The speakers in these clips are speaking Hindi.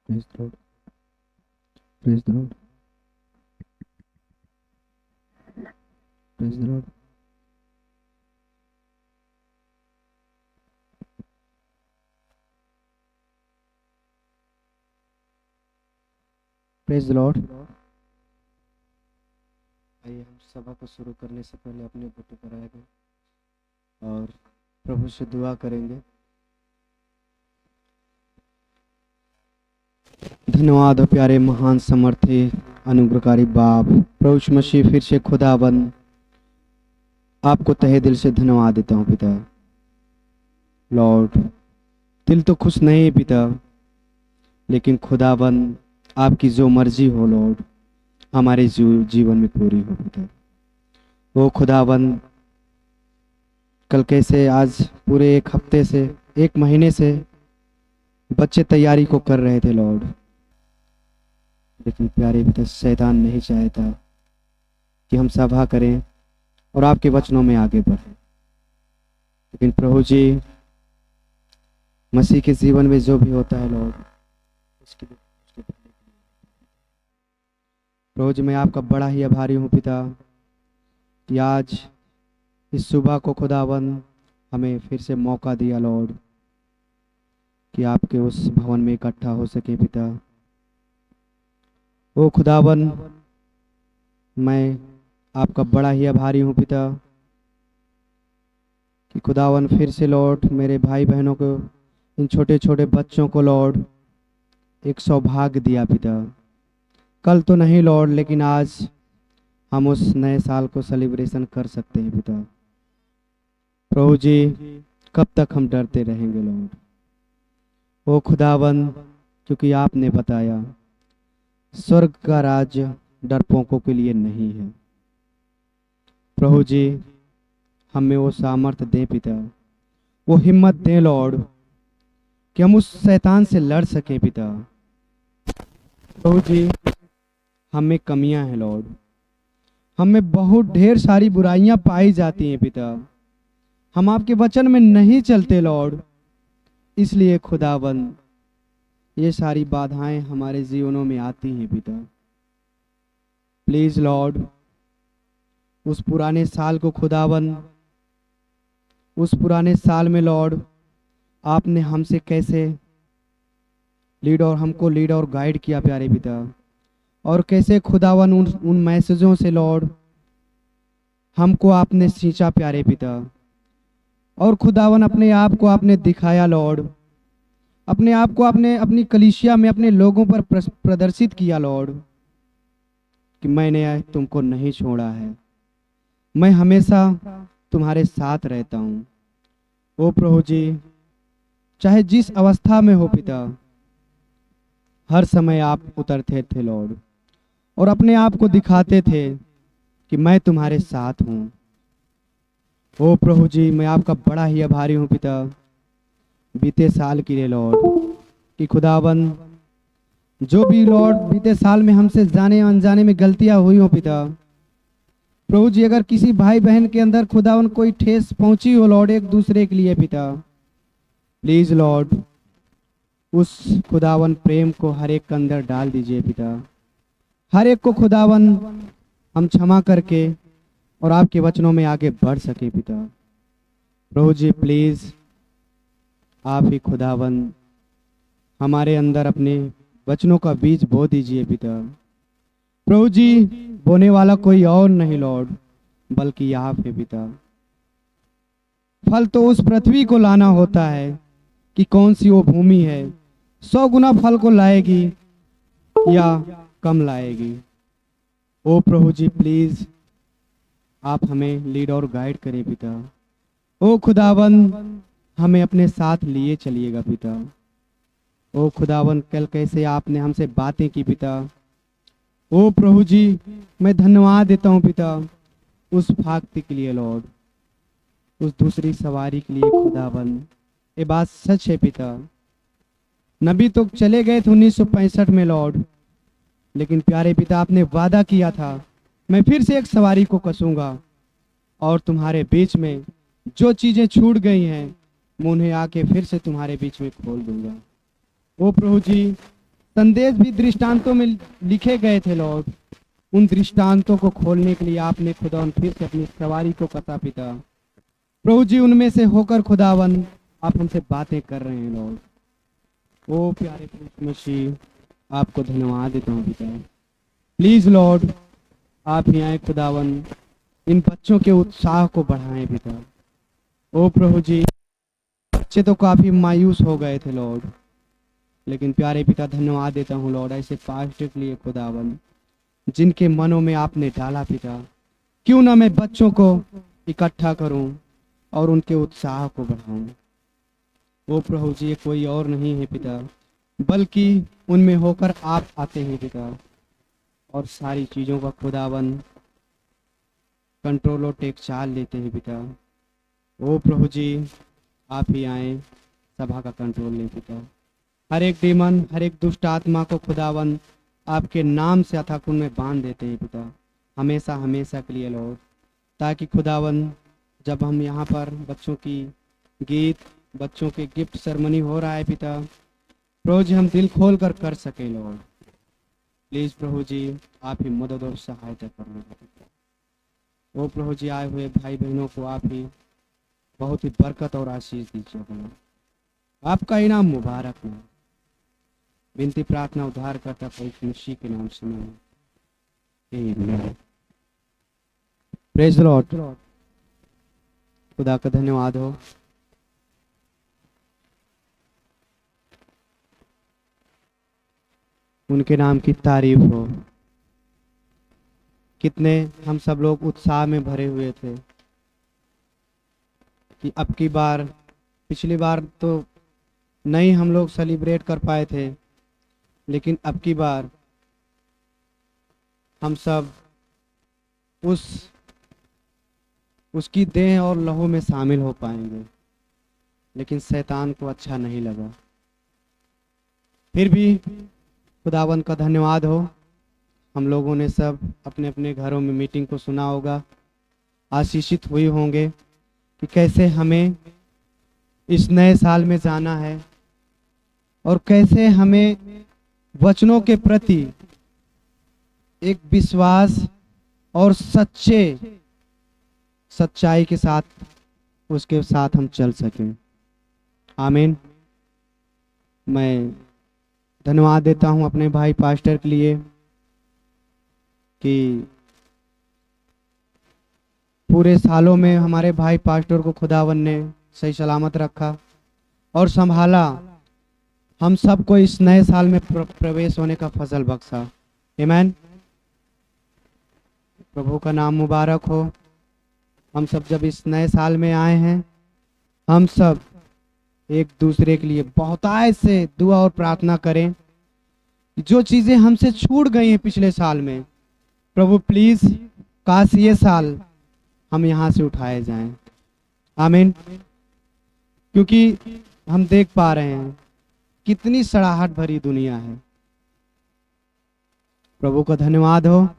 Praise the Lord. Praise the Lord. Praise the Lord. Praise the Lord. आइए हम सभा को शुरू करने से पहले अपने घुटने पर आएंगे और प्रभु से दुआ करेंगे। धन्यवाद हो प्यारे महान समर्थी अनुग्रहकारी बाप प्रभु यीशु मसीह, फिर से खुदाबंद आपको तहे दिल से धन्यवाद देता हूँ पिता। लॉर्ड, दिल तो खुश नहीं है पिता, लेकिन खुदाबंद आपकी जो मर्जी हो लॉर्ड हमारे जीवन में पूरी हो पिता। वो खुदाबंद कल कैसे आज पूरे एक हफ्ते से एक महीने से बच्चे तैयारी को कर रहे थे लॉर्ड, लेकिन प्यारे पिता शैतान नहीं चाहता कि हम सभा करें और आपके वचनों में आगे बढ़ें। लेकिन प्रभु जी, मसीह के जीवन में जो भी होता है लॉर्ड, उसके लिए प्रभु जी मैं आपका बड़ा ही आभारी हूँ पिता कि आज इस सुबह को खुदाबंद हमें फिर से मौका दिया लॉर्ड कि आपके उस भवन में इकट्ठा हो सके पिता। ओ खुदाबंद, मैं आपका बड़ा ही आभारी हूँ पिता कि खुदाबंद फिर से लॉर्ड मेरे भाई बहनों को, इन छोटे छोटे बच्चों को लॉर्ड एक सौभाग्य दिया पिता। कल तो नहीं लॉर्ड, लेकिन आज हम उस नए साल को सेलिब्रेशन कर सकते हैं पिता। प्रभु जी, कब तक हम डरते रहेंगे लॉर्ड? ओ खुदाबंद, क्योंकि आपने बताया स्वर्ग का राज्य डरपोकों के लिए नहीं है। प्रभु जी, हमें वो सामर्थ्य दे पिता, वो हिम्मत दे लॉर्ड कि हम उस शैतान से लड़ सके पिता। प्रभु जी, हमें कमियां हैं लॉर्ड, हमें बहुत ढेर सारी बुराइयां पाई जाती हैं पिता। हम आपके वचन में नहीं चलते लॉर्ड, इसलिए खुदाबंद ये सारी बाधाएं हमारे जीवनों में आती हैं पिता। प्लीज लॉर्ड, उस पुराने साल को खुदाबंद, उस पुराने साल में लॉर्ड आपने हमसे कैसे हमको लीड और गाइड किया प्यारे पिता, और कैसे खुदावन उन मैसेजों से लॉर्ड हमको आपने सींचा प्यारे पिता। और खुदावन अपने आप को आपने दिखाया लॉर्ड, अपने आप को आपने अपनी कलीसिया में अपने लोगों पर प्रदर्शित किया लॉर्ड कि मैंने तुमको नहीं छोड़ा है, मैं हमेशा तुम्हारे साथ रहता हूँ। ओ प्रभु जी, चाहे जिस अवस्था में हो पिता, हर समय आप उतरते थे लॉर्ड और अपने आप को दिखाते थे कि मैं तुम्हारे साथ हूँ। ओ प्रभु जी, मैं आपका बड़ा ही आभारी हूँ पिता बीते साल के लिए लॉर्ड कि खुदाबंद जो भी लॉर्ड बीते साल में हमसे जाने अनजाने में गलतियां हुई हो पिता, प्रभु जी अगर किसी भाई बहन के अंदर खुदावन कोई ठेस पहुंची हो लॉर्ड एक दूसरे के लिए पिता, प्लीज लॉर्ड उस खुदावन प्रेम को हर एक के अंदर डाल दीजिए पिता। हर एक को खुदावन हम क्षमा करके और आपके वचनों में आगे बढ़ सके पिता। प्रभु जी प्लीज आप ही खुदावन हमारे अंदर अपने वचनों का बीज बो दीजिए पिता। प्रभु जी, बोने वाला कोई और नहीं लॉर्ड, बल्कि आप है पिता। फल तो उस पृथ्वी को लाना होता है कि कौन सी वो भूमि है 100 गुना फल को लाएगी या कम लाएगी। ओ प्रभु जी प्लीज आप हमें लीड और गाइड करें पिता। ओ खुदावन हमें अपने साथ लिए चलिएगा पिता। ओ खुदावन कल कैसे आपने हमसे बातें की पिता, ओ प्रभु जी मैं धन्यवाद देता हूँ पिता उस भागते के लिए लॉर्ड, उस दूसरी सवारी के लिए खुदावन। ये बात सच है पिता, नबी तो चले गए थे 1965 में लॉर्ड, लेकिन प्यारे पिता आपने वादा किया था मैं फिर से एक सवारी को कसूंगा और तुम्हारे बीच में जो चीजें छूट गई हैं मैं उन्हें आके फिर से तुम्हारे बीच में खोल दूंगा। ओ प्रभु जी, संदेश भी दृष्टांतों में लिखे गए थे लॉर्ड। उन दृष्टांतों को खोलने के लिए आपने खुदावन फिर से अपनी सवारी को कसा पिता। प्रभु जी, उनमें से होकर खुदावन आप हमसे बातें कर रहे हैं लॉर्ड। ओ प्यारे प्रभु मसीह, आपको धन्यवाद देता हूँ पिता। प्लीज लॉर्ड, आप ही आए खुदावन, इन बच्चों के उत्साह को बढ़ाएं पिता। ओ प्रभु जी, बच्चे तो काफी मायूस हो गए थे लॉर्ड, लेकिन प्यारे पिता धन्यवाद देता हूँ लॉर्ड ऐसे पास्टर के लिए खुदावन, जिनके मनों में आपने डाला पिता। क्यों ना मैं बच्चों को इकट्ठा करूं और उनके उत्साह को बढ़ाऊं। वो प्रभु जी, ये कोई और नहीं है पिता, बल्कि उनमें होकर आप आते हैं पिता, और सारी चीज़ों का खुदावन कंट्रोल और टेक चाल लेते हैं पिता। ओ प्रभु जी, आप ही आए, सभा का कंट्रोल लें पिता। हर एक डीमन, हर एक दुष्ट आत्मा को खुदावन आपके नाम से अथाह कुंड में बांध देते हैं पिता, हमेशा हमेशा के लिए लॉर्ड, ताकि खुदावन जब हम यहाँ पर बच्चों की गीत, बच्चों के गिफ्ट सेरेमनी हो रहा है पिता, प्रभु जी हम दिल खोल कर सके लॉर्ड। प्लीज प्रभु जी, आप ही मदद और सहायता करना पिता। ओ प्रभु जी, आए हुए भाई बहनों को आप ही बहुत ही बरकत और आशीष दीजिए बना। आपका इनाम मुबारक हो। विनती प्रार्थना उद्धार करता पवित्र मसीह के नाम से आमीन। Praise the Lord. खुदा का धन्यवाद हो। उनके नाम की तारीफ हो। कितने हम सब लोग उत्साह में भरे हुए थे कि अब की बार, पिछली बार तो नहीं हम लोग सेलिब्रेट कर पाए थे, लेकिन अब की बार हम सब उसकी देह और लहू में शामिल हो पाएंगे। लेकिन शैतान को अच्छा नहीं लगा। फिर भी खुदावन का धन्यवाद हो, हम लोगों ने सब अपने अपने घरों में मीटिंग को सुना होगा, आशीषित हुए होंगे कि कैसे हमें इस नए साल में जाना है और कैसे हमें वचनों के प्रति एक विश्वास और सच्चाई के साथ उसके साथ हम चल सकें। आमीन। मैं धन्यवाद देता हूं अपने भाई पास्टर के लिए कि पूरे सालों में हमारे भाई पास्टर को खुदावन ने सही सलामत रखा और संभाला, हम सबको इस नए साल में प्रवेश होने का फजल बख्शा। आमीन। प्रभु का नाम मुबारक हो। हम सब जब इस नए साल में आए हैं, हम सब एक दूसरे के लिए बहुतायत से दुआ और प्रार्थना करें। जो चीजें हमसे छूट गई हैं पिछले साल में, प्रभु प्लीज काश ये साल हम यहाँ से उठाए जाएं। आमीन। क्योंकि हम देख पा रहे हैं कितनी सड़ाहट भरी दुनिया है। प्रभु का धन्यवाद हो।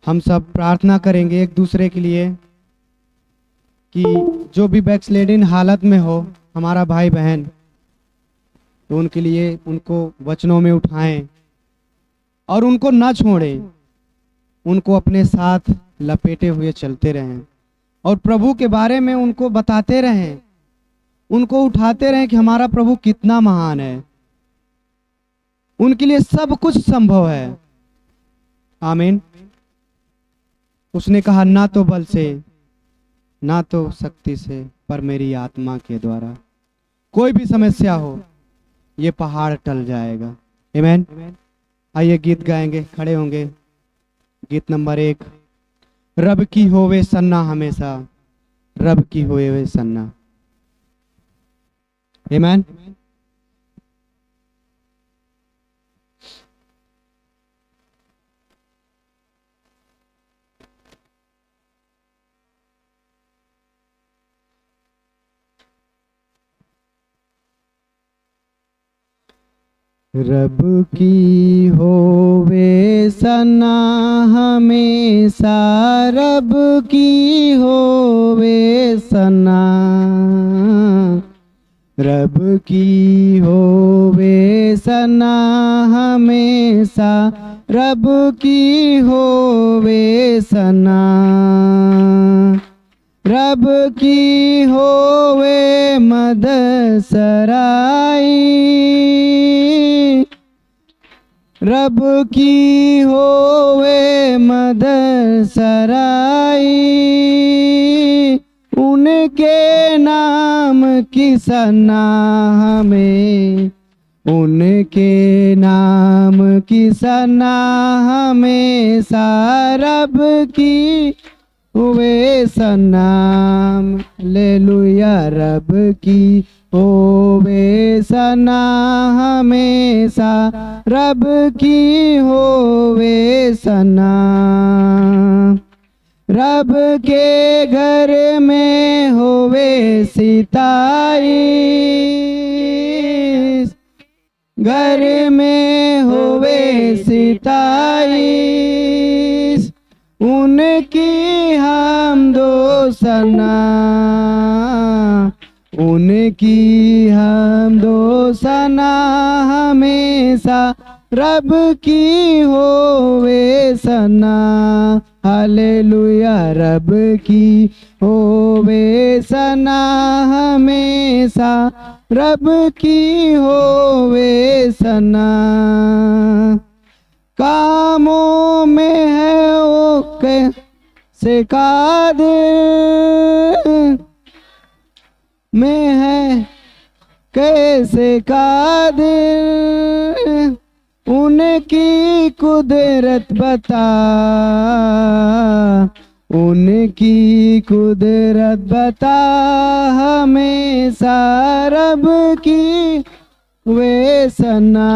हम सब प्रार्थना करेंगे एक दूसरे के लिए कि जो भी बैकस्लेडिंग हालत में हो हमारा भाई बहन, तो उनके लिए उनको वचनों में उठाएं और उनको ना छोड़ें, उनको अपने साथ लपेटे हुए चलते रहें और प्रभु के बारे में उनको बताते रहें, उनको उठाते रहें कि हमारा प्रभु कितना महान है, उनके लिए सब कुछ संभव है। आमीन। उसने कहा ना तो बल से ना तो शक्ति से, पर मेरी आत्मा के द्वारा। कोई भी समस्या हो, ये पहाड़ टल जाएगा। आमीन। आइए गीत गाएंगे, खड़े होंगे। गीत नंबर 1, रब की होवे सन्ना हमेशा, रब की होवे सन्ना। आमीन। रब की होवे सना हमेशा, रब की होवे सना, रब की होवे सना हमेशा रब की होवे सना, रब की होवे मद सराई, रब की होवे मद सराई, उनके नाम की सना हमें, उनके नाम की सना हमेशा रब की होवे सनाम, हालेलुया रब की होवे सना हमेशा रब की होवे सना, रब के घर में होवे सिताई, घर में होवे सिताई, उनकी हम दो सना, उनकी हम दो सना हमेशा रब की होवे सना, हालेलुया रब की होवे सना हमेशा रब की होवे सना, कामों में है वो कैसे कादिर, में है कैसे कादिर, उनकी कुदरत बता, उनकी कुदरत बता हमेशा रब की वे सना,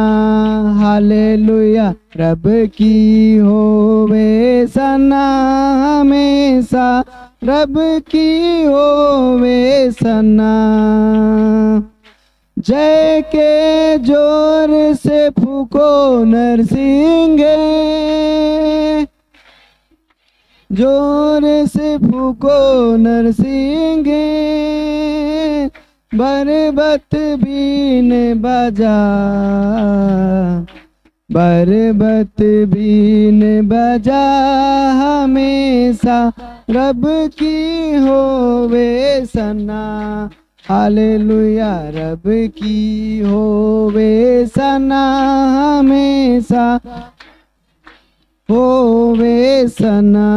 हालेलुया रब की होवे सना हमेशा रब की होवे सना, जय के जोर से फूको नरसिंह, जोर से फूको नरसिंह, बरबत बीन बजा, बरबत बीन बजा हमेशा रब की होवे सना, हालेलुया रब की होवे सना हमेशा होवे सना,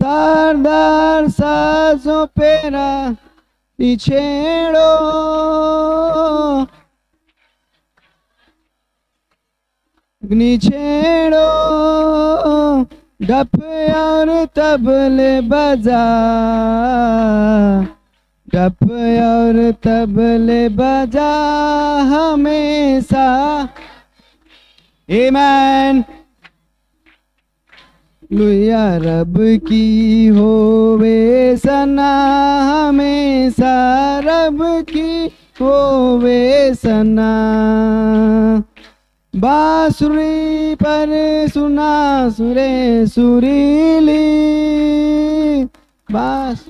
तारदार साजों पेरा छेड़ो, छेड़ो डफ और तबले बजा, डफ और तबले बजा हमेशा, आमीन लुया रब की होवे सना हमेशा रब की होवे सना, बांसुरी पर सुना सुरे सुरीली, बांस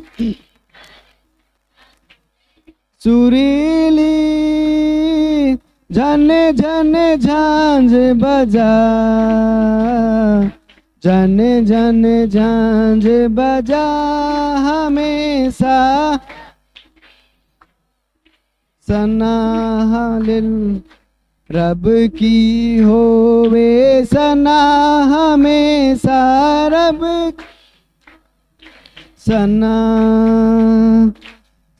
सुरीली झन झन झांझ बजा, झन झन झांझ बजा हमेशा सना, हालेलुया रब की होवे सना हमेशा रब सना,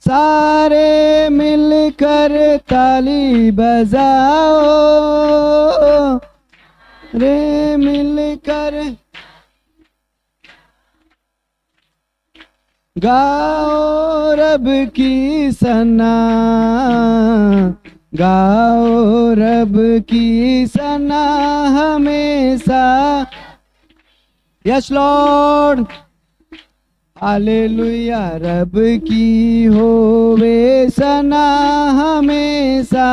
सारे मिलकर ताली बजाओ, रे मिलकर गाओ रब की सना, गाओ रब की सना हमेशा, यस लॉर्ड हालेलुया रब की होवे सना हमेशा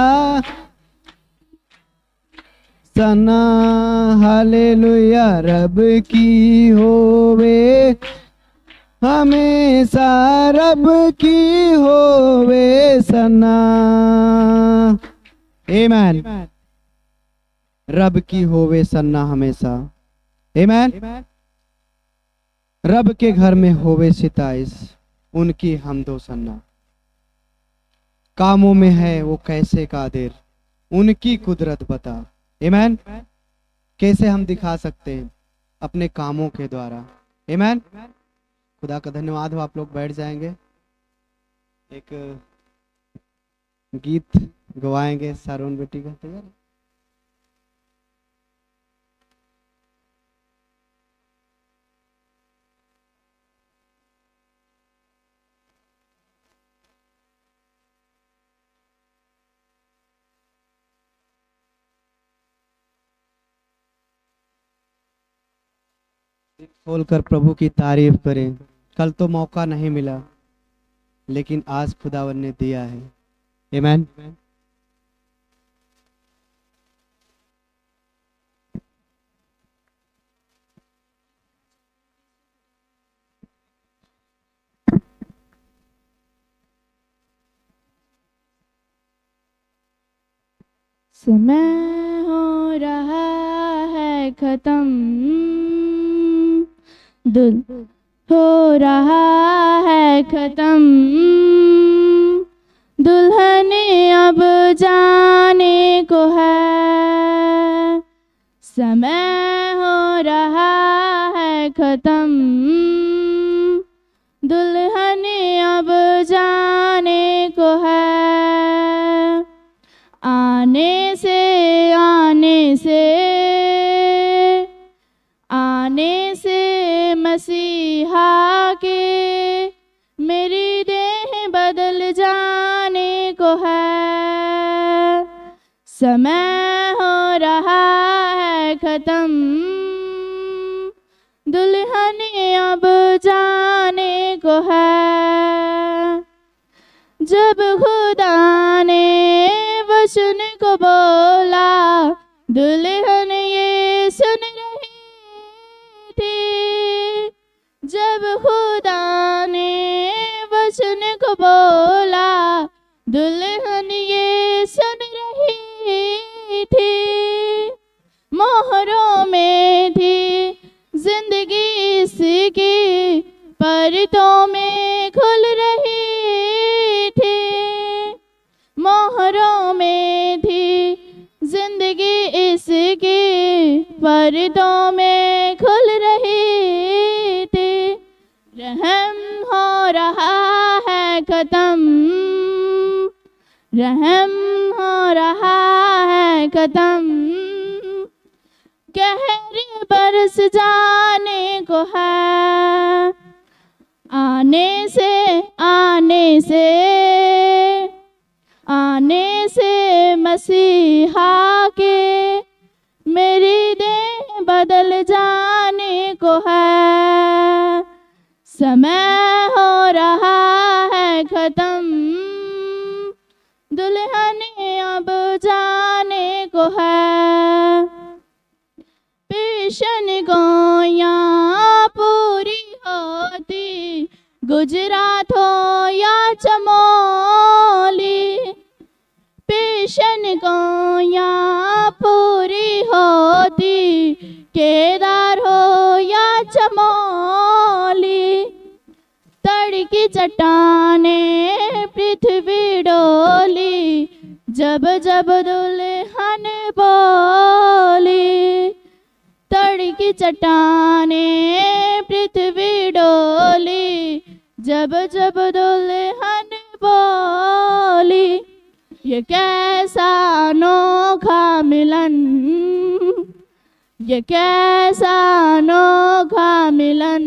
सना, हालेलुया रब की होवे हमेशा रब की होवे सना, आमेन। रब की होवे सन्ना हमेशा। आमेन। रब के घर में होवे सिताइश, उनकी हमदो सन्ना। कामों में है वो कैसे कादिर, उनकी कुदरत बता। आमेन। कैसे हम दिखा सकते हैं अपने कामों के द्वारा। आमेन। खुदा का धन्यवाद हो। आप लोग बैठ जाएंगे, एक गीत गवाएंगे सारोन बेटी का। तैयार है? खोलकर प्रभु की तारीफ करें। कल तो मौका नहीं मिला, लेकिन आज खुदावन ने दिया है। आमेन। समय हो रहा है खत्म, दुल हो रहा है खत्म, दुल्हन अब जाने को है। समय हो रहा है खत्म, दुल्हन अब जाने को है। आने से मसीहा के मेरी देह बदल जाने को है। समय हो रहा है खत्म, दुल्हन अब जाने को है। जब खुदा ने वचन को बोला, दुल्हन ये सुन रही थी। जब खुदा ने वचन को बोला, दुल्हन ये सुन रही थी। मोहरों में थी जिंदगी इसकी, परतों में खुल रही थी। मोहरों में थी जिंदगी इसकी, परतों में खुल रही थी। रहम हो रहा है खत्म, रहम हो रहा है खत्म, कहर बरस जाने को है। आने से मसीहा के मेरी देह बदल जाने को है। समय हो रहा है खत्म, दुल्हन अब जाने को है। पेशन गोयां पूरी होती, गुजरात हो या चमोली। पेशन गोयां पूरी होती, केदार हो या चमोली। तड़की चट्टाने पृथ्वी डोली, जब जब दुल्हन बोली। तड़की चट्टाने पृथ्वी डोली, जब जब दुल्हन बोली। ये कैसा अनोखा मिलन, ये कैसा अनोखा मिलन,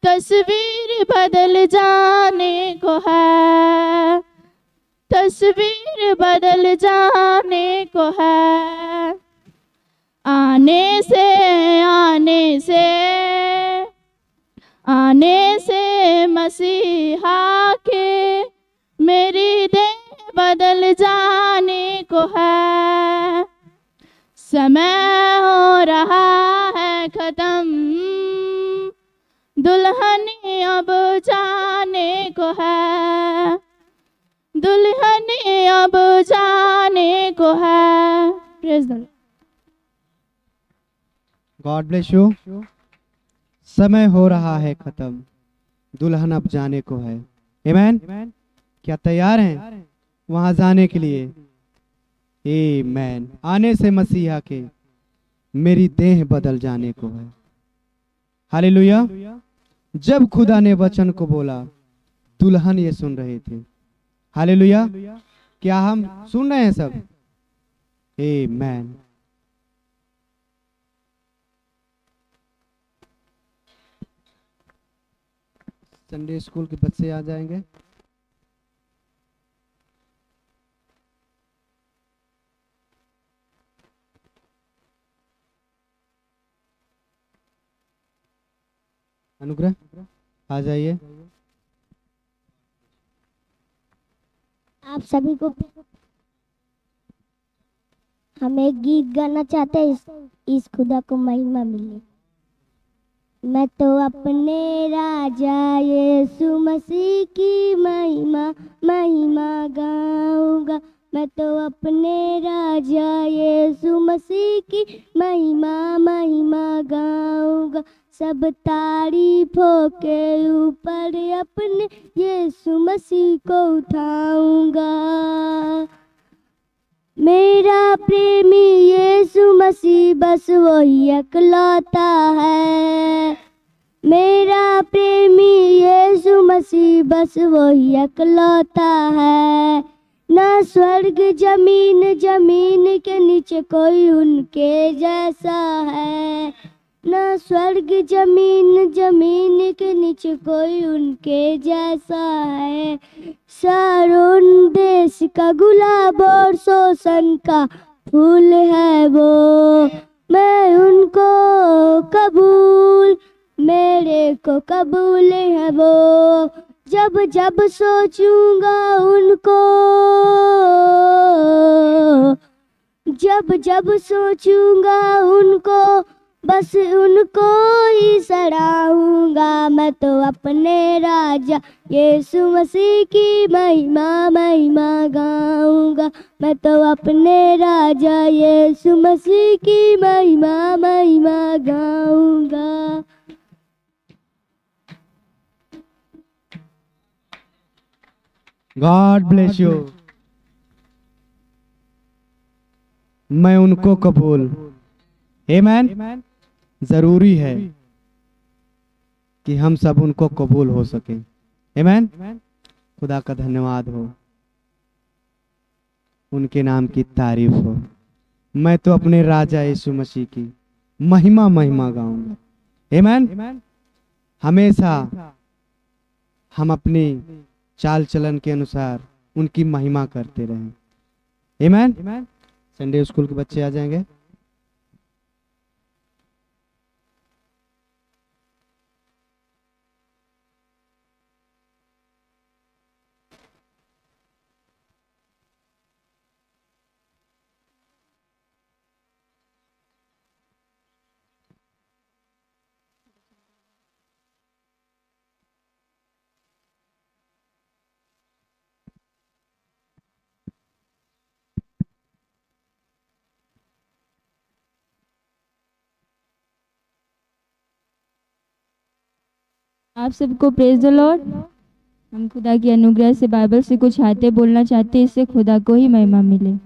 तस्वीर बदल जाने को है। तस्वीर बदल जाने को है। आने से मसीहा के मेरी देह बदल जाने को है। समय हो रहा है खत्म, दुल्हन अब जाने को है। दुल्हन अब जा है। Praise the Lord. God bless you. समय हो रहा है खत्म, दुल्हन अब जाने को है। आमेन। क्या तैयार हैं वहां जाने के लिए? आमेन। आने से मसीहा के मेरी देह बदल जाने को है। हालेलुया। जब खुदा ने वचन को बोला, दुल्हन ये सुन रहे थे। हालेलुया। क्या हम सुन रहे हैं सब? आमेन। संडे स्कूल के बच्चे आ जाएंगे। अनुग्रह आ जाइए। आप सभी को हम एक गीत गाना चाहते हैं, इस खुदा को महिमा मिले। मैं तो अपने राजा यीशु मसीह की महिमा महिमा गाऊंगा। मैं तो अपने राजा यीशु मसीह की महिमा महिमा गाऊंगा। सब तारीफों के ऊपर अपने यीशु मसीह को उठाऊंगा। मेरा प्रेमी यीशु मसीह बस वही अकेलौता है। मेरा प्रेमी यीशु मसीह बस वही अकेलौता है। ना स्वर्ग जमीन जमीन के नीचे कोई उनके जैसा है। ना स्वर्ग जमीन जमीन के नीचे कोई उनके जैसा है। शारोन देश का गुलाब और शोषण का फूल है वो। मैं उनको कबूल, मेरे को कबूल है वो। जब जब सोचूंगा उनको, जब जब सोचूंगा उनको, बस उनको ही सराहूंगा। मैं तो अपने राजा यीशु मसीह की महिमा महिमा गाऊंगा। मैं तो अपने राजा यीशु मसीह की महिमा महिमा गाऊंगा। God bless you. मैं उनको कबूल। आमेन। जरूरी है कि हम सब उनको कबूल हो सके। आमेन। खुदा का धन्यवाद हो, उनके नाम की तारीफ हो। मैं तो अपने राजा यीशु मसीह की महिमा महिमा गाऊंगा। आमेन। हमेशा हम अपनी चाल चलन के अनुसार उनकी महिमा करते रहें। आमेन। संडे स्कूल के बच्चे आ जाएंगे। आप सबको प्रेज द लॉर्ड। हम खुदा की अनुग्रह से बाइबल से कुछ आयतें बोलना चाहते हैं, इससे खुदा को ही महिमा मिले।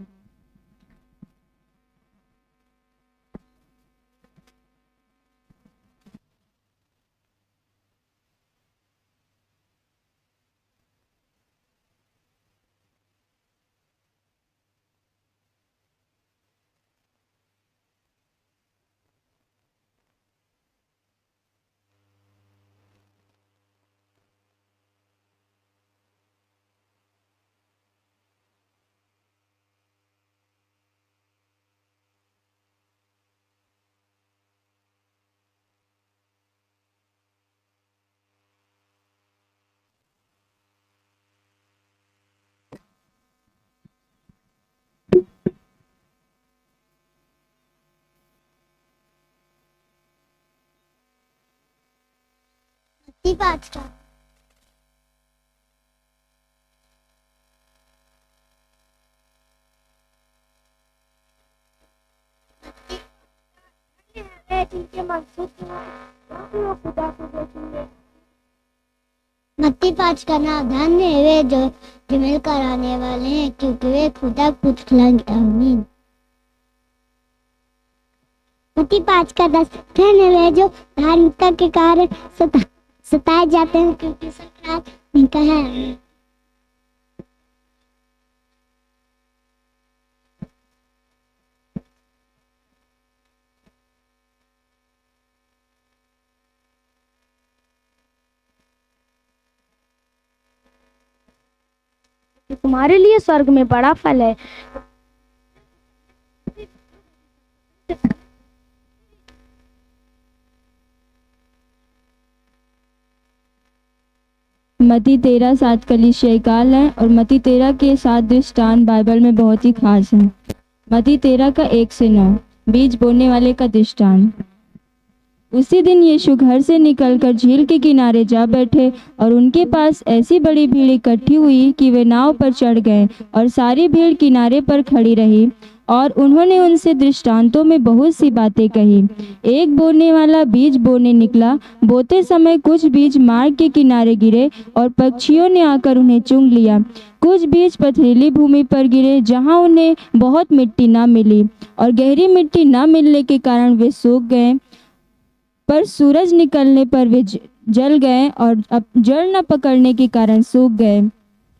पाँच का मत्ती 5 का नाम धन्य है वे जो मिलकर आने वाले हैं, क्योंकि वे खुदा पुत्र कहलाएंगे। आमीन। मत्ती 5 का 10 धन्य वे जो धार्मिकता के कारण सताए जाते हैं, क्योंकि सरकार इनका है। आमीन। तुम्हारे लिए स्वर्ग में बड़ा फल है। मत्ती 13:7 कलीसियाई काल है और मत्ती 13 के 7 दृष्टांत बाइबल में बहुत ही खास हैं। मत्ती 13 का 1 से 9 बीज बोने वाले का दृष्टांत। उसी दिन यीशु घर से निकलकर झील के किनारे जा बैठे और उनके पास ऐसी बड़ी भीड़ इकट्ठी हुई कि वे नाव पर चढ़ गए और सारी भीड़ किनारे पर खड़ी रही और उन्होंने उनसे दृष्टांतों में बहुत सी बातें कही। एक बोने वाला बीज बोने निकला। बोते समय कुछ बीज मार्ग के किनारे गिरे और पक्षियों ने आकर उन्हें चुंग लिया। कुछ बीज पथरीली भूमि पर गिरे, जहां उन्हें बहुत मिट्टी न मिली और गहरी मिट्टी न मिलने के कारण वे सूख गए। पर सूरज निकलने पर वे जल गए और अब जड़ न पकड़ने के कारण सूख गए।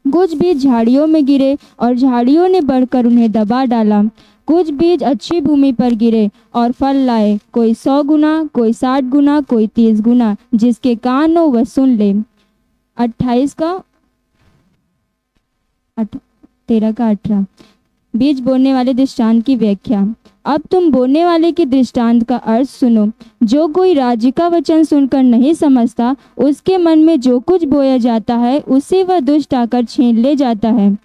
कुछ बीज झाड़ियों में गिरे और झाड़ियों ने बढ़कर उन्हें दबा डाला। कुछ बीज अच्छी भूमि पर गिरे और फल लाए, कोई 100 गुना, कोई 60 गुना, कोई 30 गुना। जिसके कान हो वह सुन ले। 13 का 18 बीज बोने वाले दृष्टांत की व्याख्या। अब तुम बोने वाले के दृष्टांत का अर्थ सुनो। जो कोई राज्य का वचन सुनकर नहीं समझता, उसके मन में जो कुछ बोया जाता है उसे वह दुष्ट आकर छीन ले जाता है।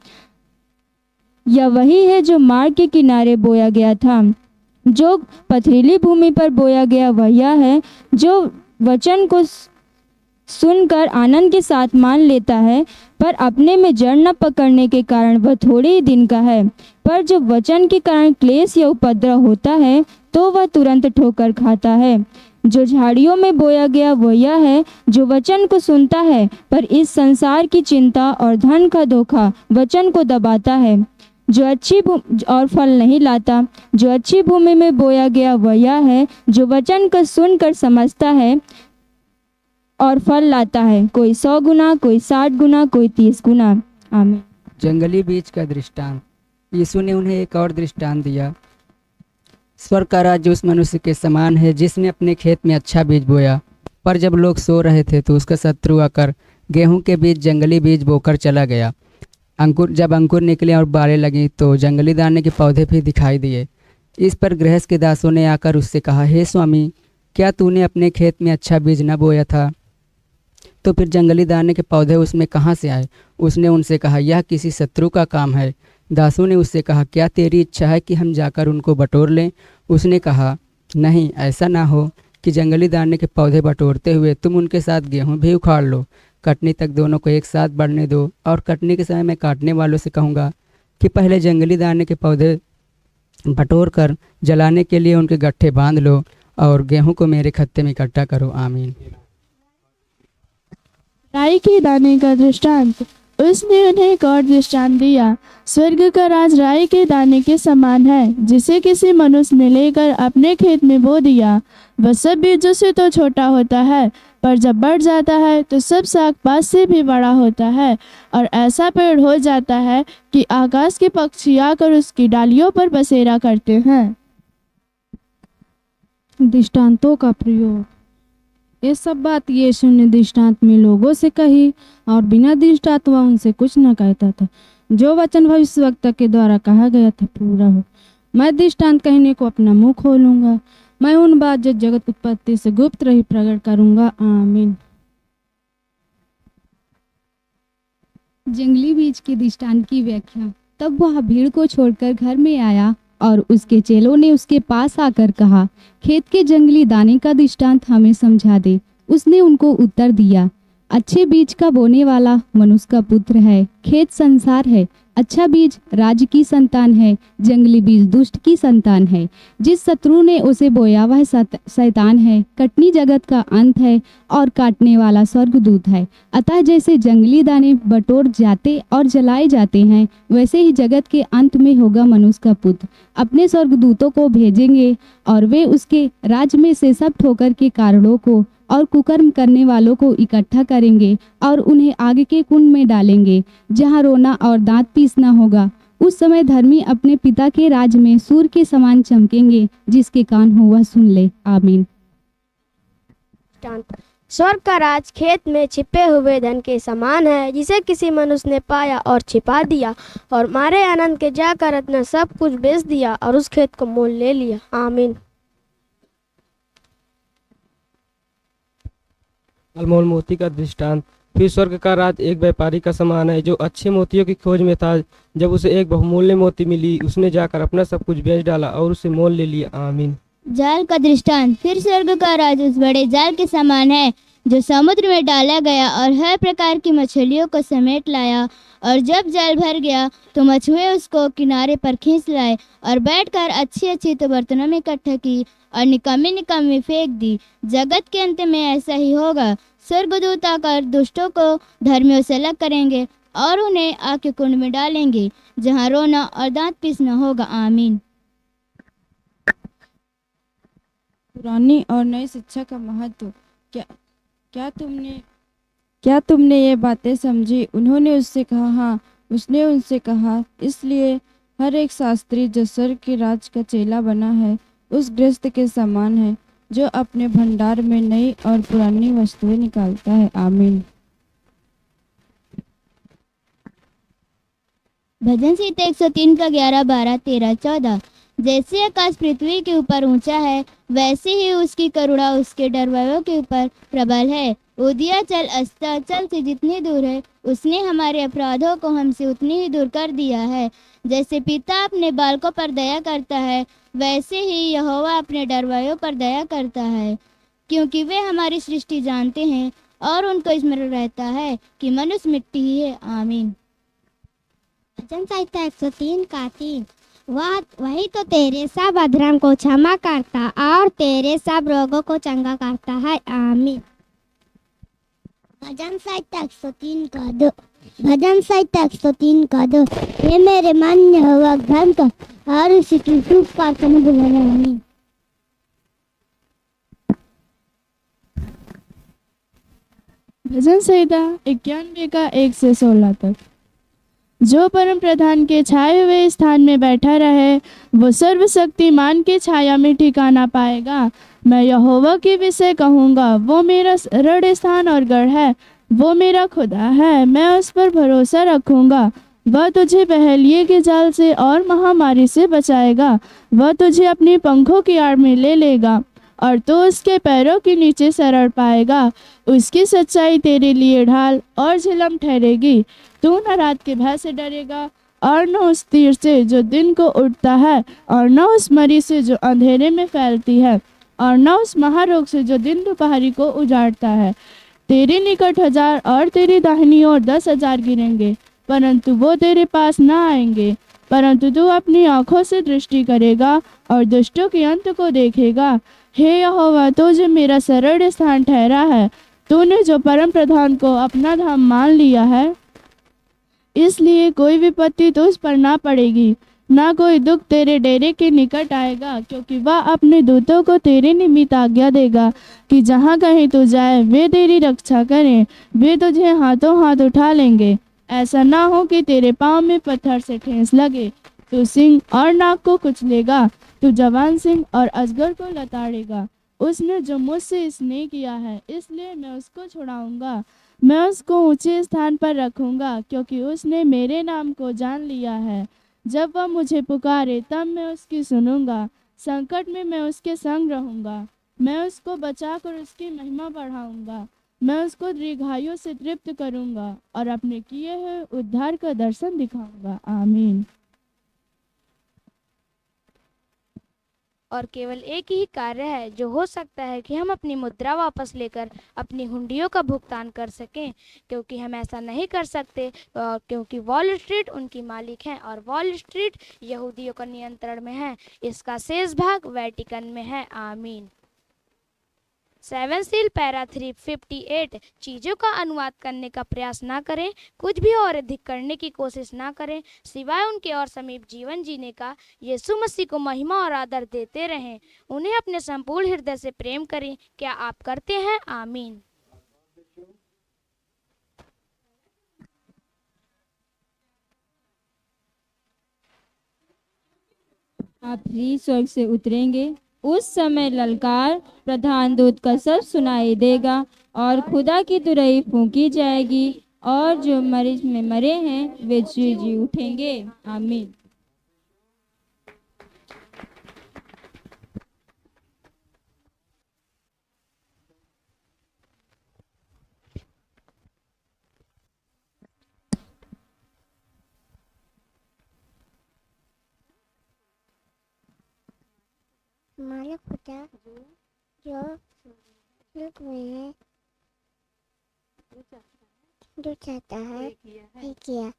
यह वही है जो मार्ग के किनारे बोया गया था। जो पथरीली भूमि पर बोया गया वह यह है जो वचन को सुनकर आनंद के साथ मान लेता है, पर अपने में जड़ न पकड़ने के कारण वह थोड़े ही दिन का है। पर जब वचन के कारण क्लेश या उपद्रव होता है तो वह तुरंत ठोकर खाता है। जो झाड़ियों में बोया गया वह यह है जो वचन को सुनता है, पर इस संसार की चिंता और धन का धोखा वचन को दबाता है जो अच्छी और फल नहीं लाता। जो अच्छी भूमि में बोया गया वह यह है जो वचन को सुनकर समझता है और फल लाता है, कोई 100 गुना, कोई 60 गुना, कोई 30 गुना। आमीन। जंगली बीज का दृष्टांत। यीशु ने उन्हें एक और दृष्टांत दिया। स्वर्ग का राज्य उस मनुष्य के समान है जिसने अपने खेत में अच्छा बीज बोया, पर जब लोग सो रहे थे तो उसका शत्रु आकर गेहूं के बीज जंगली बीज बोकर चला गया। जब अंकुर निकले और बालें लगी तो जंगली दाने के पौधे भी दिखाई दिए। इस पर गृहस्थ के दासों ने आकर उससे कहा, हे स्वामी, क्या तूने अपने खेत में अच्छा बीज न बोया था? तो फिर जंगली दाने के पौधे उसमें कहाँ से आए? उसने उनसे कहा, यह किसी शत्रु का काम है। दासों ने उससे कहा, क्या तेरी इच्छा है कि हम जाकर उनको बटोर लें? उसने कहा, नहीं, ऐसा ना हो कि जंगली दाने के पौधे बटोरते हुए तुम उनके साथ गेहूं भी उखाड़ लो। कटनी तक दोनों को एक साथ बढ़ने दो, और कटनी के समय मैं काटने वालों से कहूँगा कि पहले जंगली दाने के पौधे बटोर कर जलाने के लिए उनके गट्ठे बांध लो और गेहूं को मेरे खत्ते में इकट्ठा करो। आमीन। राई के दाने का दृष्टांत। उसने उन्हें एक और दृष्टांत दिया। स्वर्ग का राज राई के दाने के समान है, जिसे किसी मनुष्य ने लेकर अपने खेत में बो दिया। वह सब बीजों से तो छोटा होता है, पर जब बढ़ जाता है तो सब साग पात से भी बड़ा होता है और ऐसा पेड़ हो जाता है कि आकाश के पक्षी आकर उसकी डालियों पर बसेरा करते हैं। दृष्टांतों का प्रयोग। ये सब बात यीशु ने दृष्टांत में लोगों से कही और बिना दृष्टांत वह उनसे कुछ न कहता था। जो वचन भविष्यवक्ता के द्वारा कहा गया था पूरा हो। मैं दृष्टांत कहने को अपना मुंह खोलूंगा। मैं उन बात जो जगत उत्पत्ति से गुप्त रही प्रकट करूंगा। आमीन। जंगली बीज के दृष्टांत की व्याख्या। तब वह भीड़ को छोड़कर घर में आया और उसके चेलों ने उसके पास आकर कहा, खेत के जंगली दाने का दृष्टांत हमें समझा दे। उसने उनको उत्तर दिया, अच्छे बीज का बोने वाला मनुष्य का पुत्र है। खेत संसार है, अच्छा बीज राज की संतान है, जंगली बीज दुष्ट की संतान है। जिस शत्रु ने उसे बोया वह शैतान है। कटनी जगत का अंत है और काटने वाला स्वर्गदूत है। अतः जैसे जंगली दाने बटोर जाते और जलाए जाते हैं, वैसे ही जगत के अंत में होगा मनुष्य का पुत्र। अपने स्वर्गदूतों को भेजेंगे और वे उसके राज में से सब ठोकर के कारणों को और कुकर्म करने वालों को इकट्ठा करेंगे और उन्हें आग के कुंड में डालेंगे, जहाँ रोना और दांत पीसना होगा। उस समय धर्मी अपने पिता के राज में सूर्य के समान चमकेंगे। जिसके कान हो वह सुन ले। आमीन। स्वर्ग का राज खेत में छिपे हुए धन के समान है, जिसे किसी मनुष्य ने पाया और छिपा दिया, और मारे आनंद के जाकर अपना सब कुछ बेच दिया और उस खेत को मोल ले लिया। आमीन। अनमोल मोती का दृष्टांत। फिर स्वर्ग का राज एक व्यापारी का समान है, जो अच्छे मोतियों की खोज में था। जब उसे एक बहुमूल्य मोती मिली, उसने जाकर अपना सब कुछ बेच डाला और उसे मोल ले लिया। आमीन। जाल का दृष्टांत। फिर स्वर्ग का राज उस बड़े जाल के समान है, जो समुद्र में डाला गया और हर प्रकार की मछलियों को समेट लाया। और जब जाल भर गया तो मछुए उसको किनारे पर खींच लाए और बैठकर अच्छी अच्छी तो बर्तनों में इकट्ठा की और निकम्मी निकम्मी फेंक दी। जगत के अंत में ऐसा ही होगा। स्वर्गदूत आकर दुष्टों को धर्मियों से अलग करेंगे और उन्हें आग के कुंड में डालेंगे, जहाँ रोना और दांत पीसना होगा। आमीन। पुरानी और नई शिक्षा का महत्व। क्या तुमने ये बातें समझी? उन्होंने उससे कहा, हाँ। उसने उनसे कहा, इसलिए हर एक शास्त्री जो स्वर्ग के राज का चेला बना है, उस गृहस्थ के समान है, जो अपने भंडार में नई और पुरानी वस्तुएं निकालता है। आमीन। भजन संहिता 103 का 11, 12, 13, 14। जैसे आकाश पृथ्वी के ऊपर ऊंचा है, वैसे ही उसकी करुणा उसके डरवायों के ऊपर प्रबल है। उदिया चल अस्ता चल से जितनी दूर है, उसने हमारे अपराधों को हमसे उतनी ही दूर कर दिया है। जैसे पिता अपने बालकों पर दया करता है, वैसे ही यहोवा अपने डरवायों पर दया करता है, क्योंकि वे हमारी सृष्टि जानते हैं और उनको स्मरण रहता है कि मनुष्य मिट्टी ही है। आमीन। भजन संहिता 103 का 3। वही तो तेरे सब अधर्म को क्षमा करता और तेरे सब रोगों को चंगा करता है। आमीन। भजन संहिता 103 का 2। भजन संहिता 103 का 2। ये मेरे मन में हुआ धर्म का और उसी की चूक का बुलाना। आमीन। भजन संहिता 91 का 1 से 16 तक। जो परम प्रधान के छाए हुए स्थान में बैठा रहे, वो सर्वशक्तिमान की छाया में ठिकाना पाएगा। मैं यहोवा के विषय कहूँगा, वो मेरा ऋण स्थान और गढ़ है, वो मेरा खुदा है, मैं उस पर भरोसा रखूँगा। वह तुझे बहेलिए के जाल से और महामारी से बचाएगा। वह तुझे अपनी पंखों की आड़ में ले लेगा और तू उसके पैरों के नीचे सरड़ पाएगा। उसकी सच्चाई तेरे लिए ढाल और झिलम ठहरेगी। तू न रात के भय से डरेगा और न उस तीर से जो दिन को उठता है, और न उस मरी से जो अंधेरे में फैलती है, और न उस महारोग से जो दिन दोपहरी को उजाड़ता है। तेरे निकट 1000 और तेरी दाहिनी ओर 10,000 गिरेंगे, परंतु वो तेरे पास न आएंगे। परंतु तू अपनी आंखों से दृष्टि करेगा और दुष्टों के अंत को देखेगा। हे यहोवा, तो जो मेरा शरण स्थान ठहरा है, तूने जो परम प्रधान को अपना धाम मान लिया है, इसलिए कोई विपत्ति तुझ पर ना पड़ेगी, ना कोई दुख तेरे डेरे के निकट आएगा, क्योंकि वह अपने दूतों को तेरे निमित्त आज्ञा देगा कि जहाँ कहीं तू जाए वे तेरी रक्षा करें। वे तुझे हाथों हाथ उठा लेंगे, ऐसा ना हो कि तेरे पाँव में पत्थर से ठेस लगे। तू सिंह और नाग को कुचलेगा, तू जवान सिंह और अजगर को लताड़ेगा। उसने जो मुझसे स्नेह किया है, इसलिए मैं उसको छुड़ाऊंगा। मैं उसको ऊंचे स्थान पर रखूंगा, क्योंकि उसने मेरे नाम को जान लिया है। जब वह मुझे पुकारे, तब मैं उसकी सुनूंगा। संकट में मैं उसके संग रहूंगा। मैं उसको बचाकर उसकी महिमा बढ़ाऊंगा। मैं उसको दीर्घायु से तृप्त करूंगा और अपने किए हुए उद्धार का दर्शन दिखाऊंगा। आमीन। और केवल एक ही कार्य है जो हो सकता है कि हम अपनी मुद्रा वापस लेकर अपनी हुंडियों का भुगतान कर सकें, क्योंकि हम ऐसा नहीं कर सकते क्योंकि वॉल स्ट्रीट उनकी मालिक हैं और वॉल स्ट्रीट यहूदियों का नियंत्रण में है। इसका शेष भाग वेटिकन में है। आमीन। 7 सील पैरा 358। चीज़ों का अनुवाद करने का प्रयास ना करें, कुछ भी और अधिक करने की कोशिश ना करें सिवाय उनके और समीप जीवन जीने का। यीशु मसीह को महिमा और आदर देते रहें, उन्हें अपने संपूर्ण हृदय से प्रेम करें। क्या आप करते हैं? आमीन। आप ही स्वर्ग से उतरेंगे, उस समय ललकार प्रधान दूत का सब सुनाई देगा और खुदा की तुरही फूंकी जाएगी और जो मरीज में मरे हैं वे जी उठेंगे। आमीन। हमारे खुदा जो स्वर्ग में है, जो चाहता है ये किया।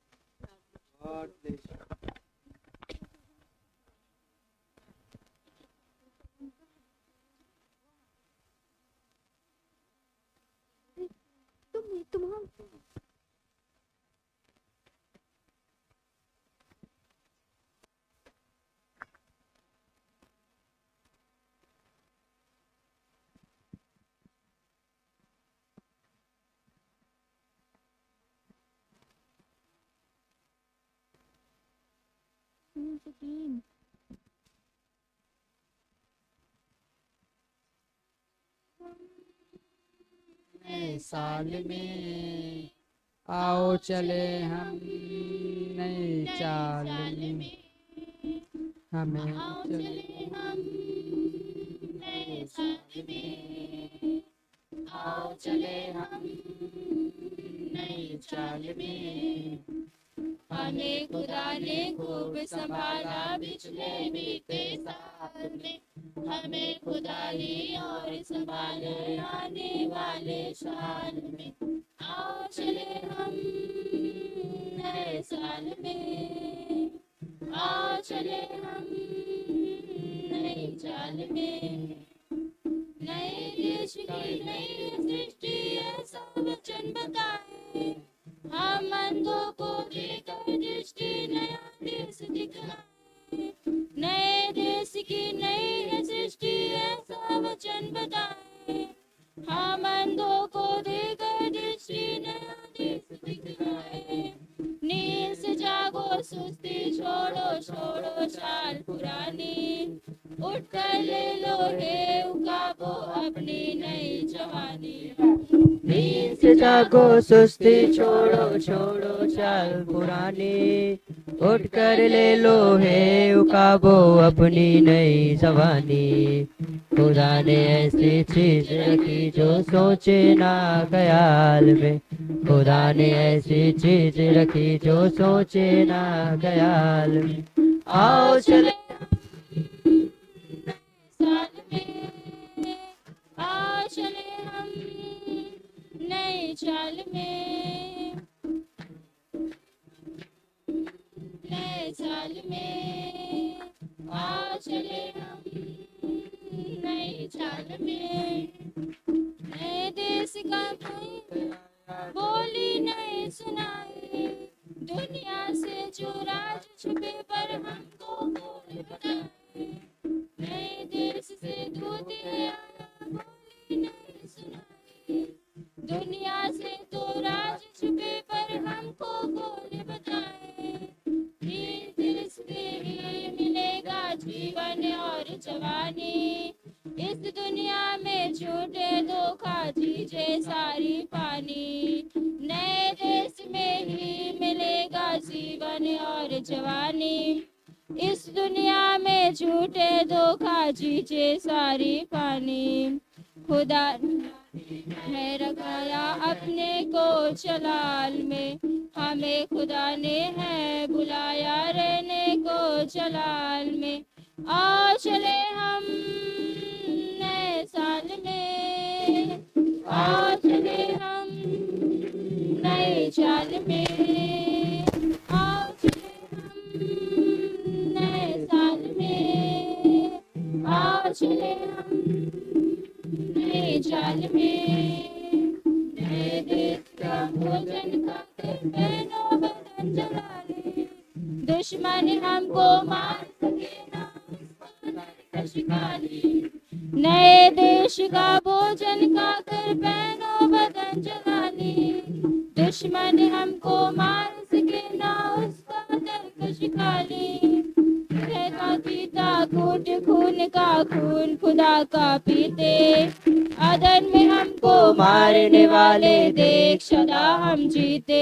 नए साल में आओ चले हम नई चाल में, हमें चले हम नए साल में, आओ चले हम नई चाल में। हमें खुदा ने खूब संभाला पिछले बीते साल में, हमें खुदा ने और संभाले आने वाले साल में। आओ चले हम नए साल में, आओ चले हम नई चाल में। नए देश की नई सृष्टि ऐसा वचन बताए, हम अंधों को देकर दृष्टि नया देश दिखाए। नए देश की नई सृष्टि ऐसा वचन बताए, हम अंधों को देकर दृष्टि नया देश दिखाए। नींद से जागो सुस्ती छोड़ो, छोड़ो चाल पुरानी, उठकर ले लो हे उकाबो अपनी नई जवानी। नींद से जागो सुस्ती छोड़ो, छोड़ो चाल पुरानी, उठ कर ले लो हे उकाबो अपनी नई जवानी। खुदा ने ऐसी चीज रखी जो सोचे ना ख्याल में, खुदा ने ऐसी चीज रखी जो सोचे ना ख्याल में। आओ चले साल में, आओ चले हम नई चाल में, नए साल में। आओ चले हम नई चाल में। नए देश का कोई बोली नहीं सुनाई, दुनिया से जो राज छुपे पर हमको बोल बताए। नए देश से दूत आया बोली नहीं सुनाई, दुनिया से तो राज छुपे पर हमको बोल बताए। इस देश में ही मिलेगा जीवन और जवानी, इस दुनिया में झूठे धोखा दीजे सारी पानी। नए देश में ही मिलेगा जीवन और जवानी, इस दुनिया में झूठे धोखा दीजे सारी पानी। खुदा है रखाया अपने को जलाल में, हमें खुदा ने है बुलाया रहने को जलाल में। आओ चले हम नए साल में, आओ चले हम नए चाल में, आओ चले हम नए साल में, आओ चले हम नए चाल में। नए देश का भोजन खाकर बहनों बदन जला ले, दुश्मन हमको मार सके ना उसको नरक शिकारी। नए देश का भोजन खाकर बहनों बदन जला ले, दुश्मन हमको मार सके ना उसका नरक शिकारी। का पीता घूट खून का खून खुदा का पीते, अदन में हमको मारने वाले देख सदा हम जीते।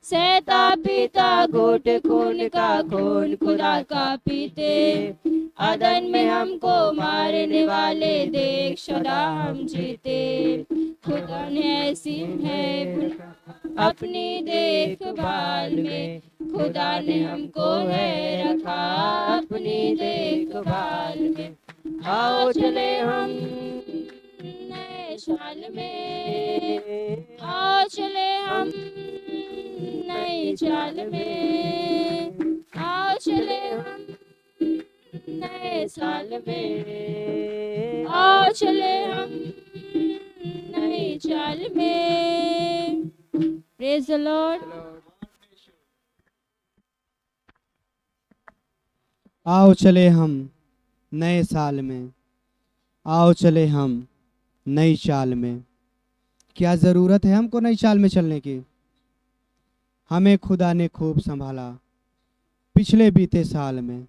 सहता पीता घूट खून का खून खुदा का पीते, अदन में हमको मारने वाले देख सदा हम जीते। खुदा ने ऐसी है अपनी देखभाल में, खुदा ने हमको है रखा अपनी देखभाल में। आओ चले हम नए साल में, आओ चले हम नई चाल में, आओ चले हम नए साल में, आओ चले हम नई चाल में। Praise the Lord. आओ चले हम नए साल में, आओ चले हम नई चाल में। क्या ज़रूरत है हमको नई चाल में चलने की? हमें खुदा ने खूब संभाला पिछले बीते साल में,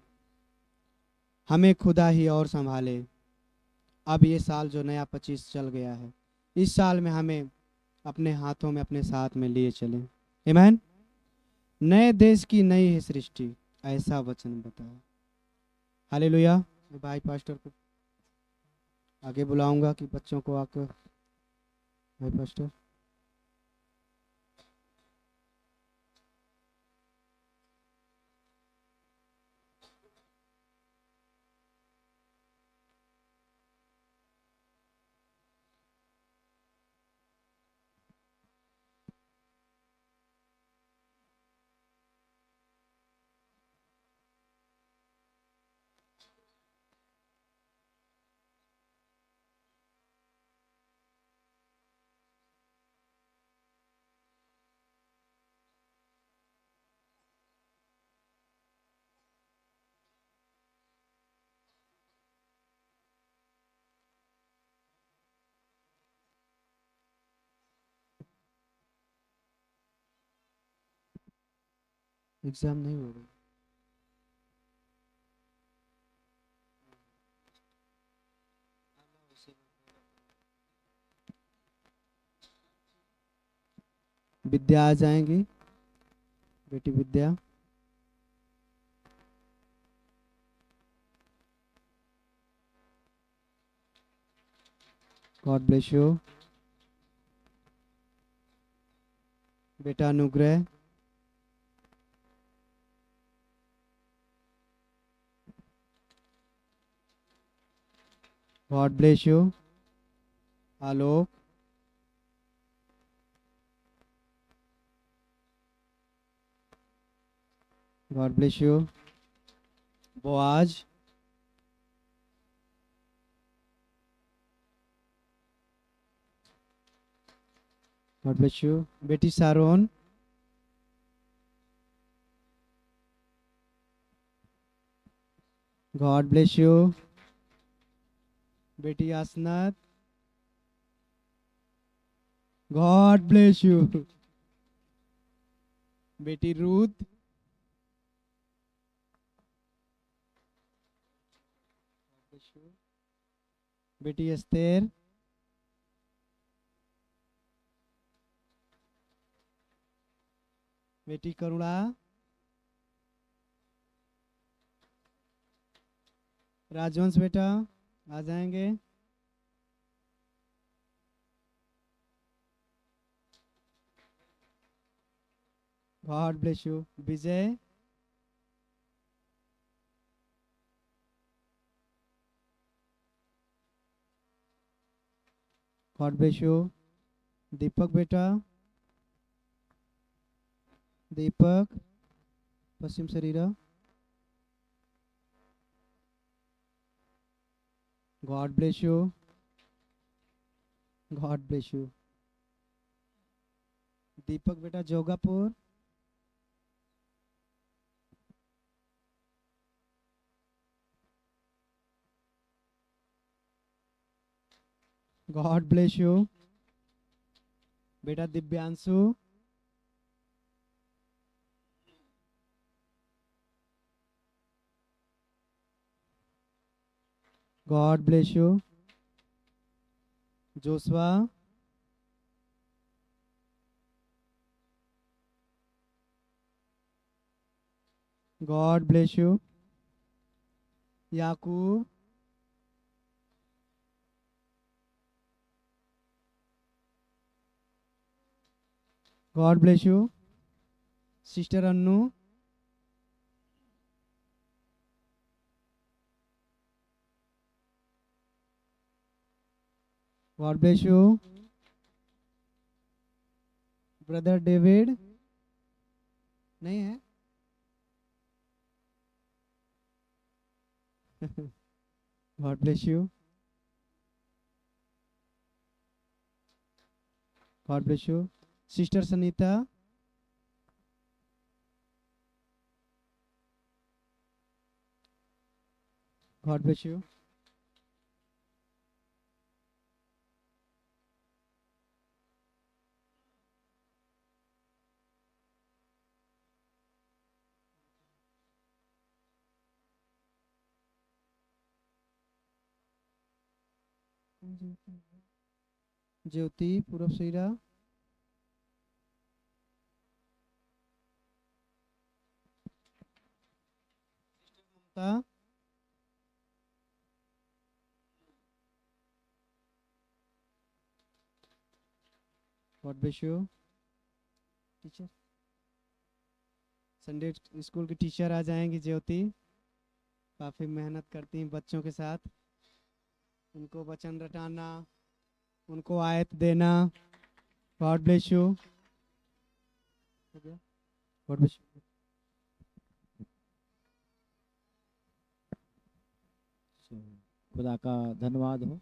हमें खुदा ही और संभाले। अब ये साल जो नया 25 चल गया है, इस साल में हमें अपने हाथों में अपने साथ में लिए चले। आमीन। नए देश की नई है सृष्टि, ऐसा वचन बताया। हालेलुया। मैं भाई पास्टर को आगे बुलाऊंगा कि बच्चों को आकर भाई पास्टर। एग्जाम नहीं होगा। विद्या आ जाएंगी, बेटी विद्या। God bless you. बेटा Anugrah. God bless you. Alok. God bless you. Boaz. God bless you. बेटी सारोन। God bless you. बेटी आसनात। God bless you. बेटी रूथ। बेटी एस्तेर। बेटी करुणा। राजवंश बेटा आ जाएंगे। God bless you. Vijay. God bless you. Deepak बेटा, दीपक पश्चिम शरीरा, God bless you. God bless you. Deepak बेटा जोगापुर, गॉड ब्लेस यू। बेटा Divyanshu, God bless you. Joshua, God bless you. Yakub, God bless you. Sister Annu, God bless you. Brother David नहीं है? God bless you. God bless you. Sister Sanita, God bless you. Jyoti पूरब Saira, Mamta, God bless you. Teacher Sunday school की टीचर आ जाएंगी ज्योति, काफ़ी मेहनत करती हैं बच्चों के साथ, उनको वचन रटाना, उनको आयत देना। God bless you. God bless you. खुदा का धन्यवाद हो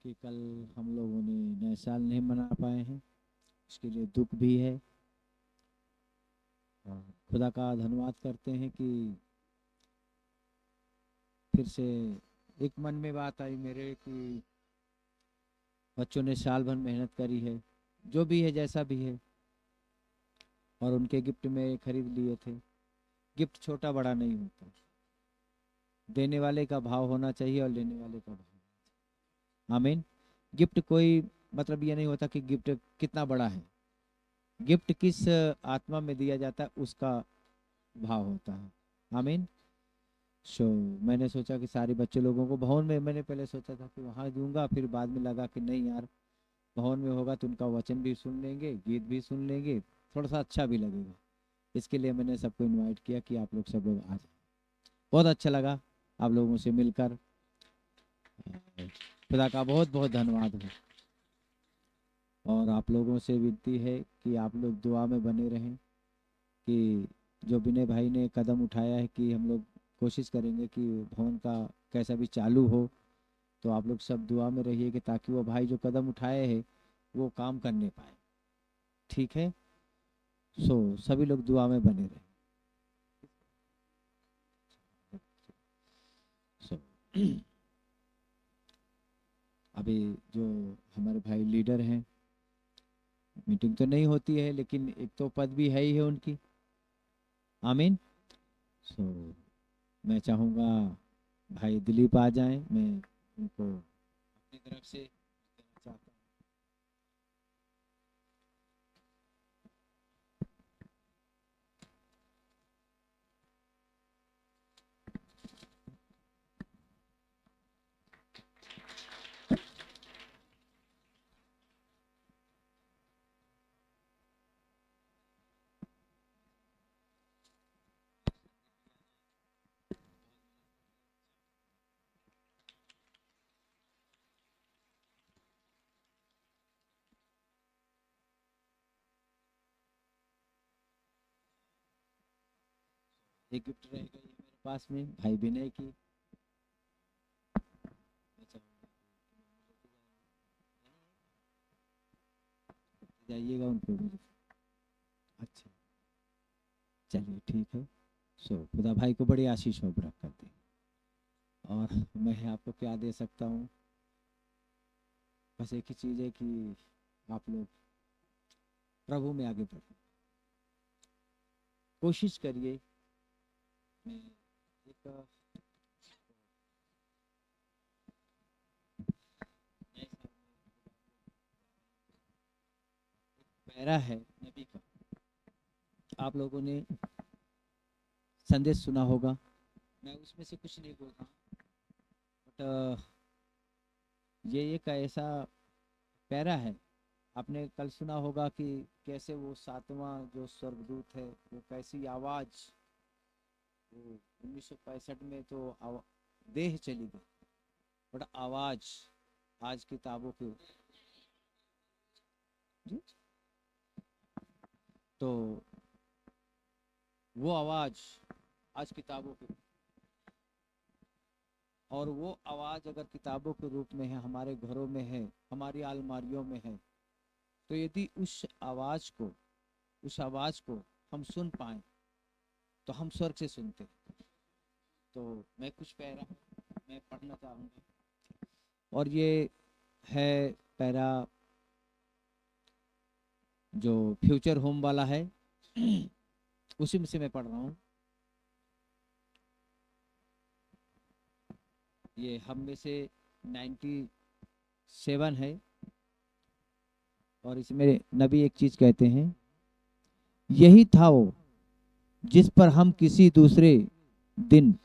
कि कल हम लोगों ने नए साल नहीं मना पाए हैं, इसके लिए दुख भी है। और खुदा का धन्यवाद करते हैं कि फिर से एक मन में बात आई मेरे कि बच्चों ने साल भर मेहनत करी है, जो भी है जैसा भी है, और उनके गिफ्ट में खरीद लिए थे। गिफ्ट छोटा बड़ा नहीं होता, देने वाले का भाव होना चाहिए और लेने वाले का भाव। आमीन। गिफ्ट कोई मतलब ये नहीं होता कि गिफ्ट कितना बड़ा है, गिफ्ट किस आत्मा में दिया जाता है उसका भाव होता है। आमीन। मैंने सोचा कि सारे बच्चे लोगों को भवन में, मैंने पहले सोचा था कि वहाँ दूंगा, फिर बाद में लगा कि नहीं यार, भवन में होगा तो उनका वचन भी सुन लेंगे, गीत भी सुन लेंगे, थोड़ा सा अच्छा भी लगेगा। इसके लिए मैंने सबको इनवाइट किया कि आप लोग सब लोग आ जाए। बहुत अच्छा लगा आप लोगों से मिलकर। खुदा का बहुत बहुत धन्यवाद हो। और आप लोगों से विनती है कि आप लोग दुआ में बने रहें, कि जो विनय भाई ने कदम उठाया है कि हम लोग कोशिश करेंगे कि भवन का कैसा भी चालू हो, तो आप लोग सब दुआ में रहिए कि ताकि वो भाई जो कदम उठाए हैं वो काम करने पाए। ठीक है? सभी लोग दुआ में बने रहें। अभी जो हमारे भाई लीडर हैं, मीटिंग तो नहीं होती है लेकिन एक तो पद भी है ही है उनकी। आमीन। मैं चाहूँगा भाई दिलीप आ जाएं, मैं उनको अपनी तरफ से देना चाहता हूँ। एक गिफ्ट रहेगा ये मेरे पास में भाई विनय की। अच्छा, जाइएगा उन पे। अच्छा चलिए ठीक है। सो खुदा भाई को बड़ी आशीष हो बरकत दे। और मैं आपको क्या दे सकता हूँ, बस एक ही चीज़ है कि आप लोग प्रभु में आगे बढ़ें, कोशिश करिए। मैं एक पैरा है नबी का, आप लोगों ने संदेश सुना होगा, मैं उसमें से कुछ नहीं बोल रहा हूँ, बट ये एक ऐसा पैरा है, आपने कल सुना होगा कि कैसे वो सातवां जो स्वर्गदूत है वो कैसी आवाज़, 1965 में तो देह चली गई, बट आवाज़ आज किताबों के जी, तो वो आवाज़ आज किताबों के, और वो आवाज़ अगर किताबों के रूप में है, हमारे घरों में है, हमारी अलमारियों में है, तो यदि उस आवाज़ को हम सुन पाएं तो हम स्वर्ग से सुनते। तो मैं कुछ पैरा मैं पढ़ना चाहूँगा, और ये है पैरा जो फ्यूचर होम वाला है, उसी में से मैं पढ़ रहा हूँ। ये हम में से 97 है, और इसमें नबी एक चीज़ कहते हैं, यही था वो जिस पर हम किसी दूसरे दिन